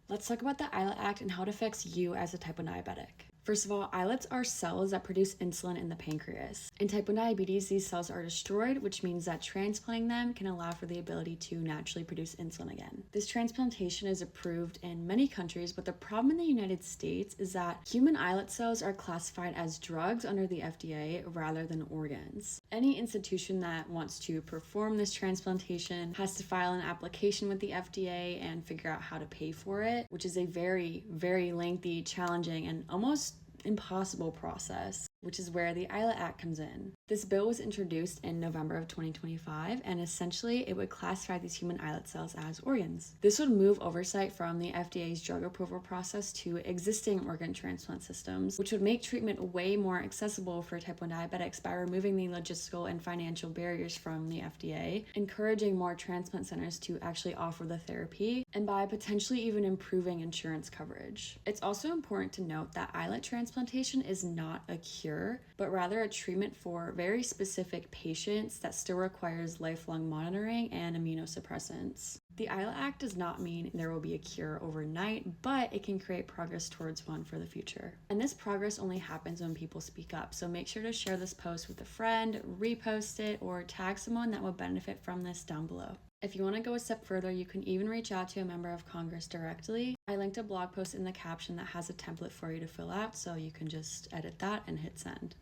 Let's talk about the Islet Act and how it affects you as a type 1 diabetic. First of all, islets are cells that produce insulin in the pancreas. In type 1 diabetes, these cells are destroyed, which means that transplanting them can allow for the ability to naturally produce insulin again. This transplantation is approved in many countries, but the problem in the United States is that human islet cells are classified as drugs under the FDA rather than organs. Any institution that wants to perform this transplantation has to file an application with the FDA and figure out how to pay for it, which is a very, very lengthy, challenging, and almost impossible process, which is where the Islet Act comes in. This bill was introduced in November of 2025, and essentially it would classify these human islet cells as organs. This would move oversight from the FDA's drug approval process to existing organ transplant systems, which would make treatment way more accessible for type 1 diabetics by removing the logistical and financial barriers from the FDA, encouraging more transplant centers to actually offer the therapy, and by potentially even improving insurance coverage. It's also important to note that islet transplantation is not a cure, but rather a treatment for very specific patients that still requires lifelong monitoring and immunosuppressants. The Islet Act does not mean there will be a cure overnight, but it can create progress towards one for the future. And this progress only happens when people speak up, so make sure to share this post with a friend, repost it, or tag someone that would benefit from this down below. If you want to go a step further, you can even reach out to a member of Congress directly. I linked a blog post in the caption that has a template for you to fill out, so you can just edit that and hit send.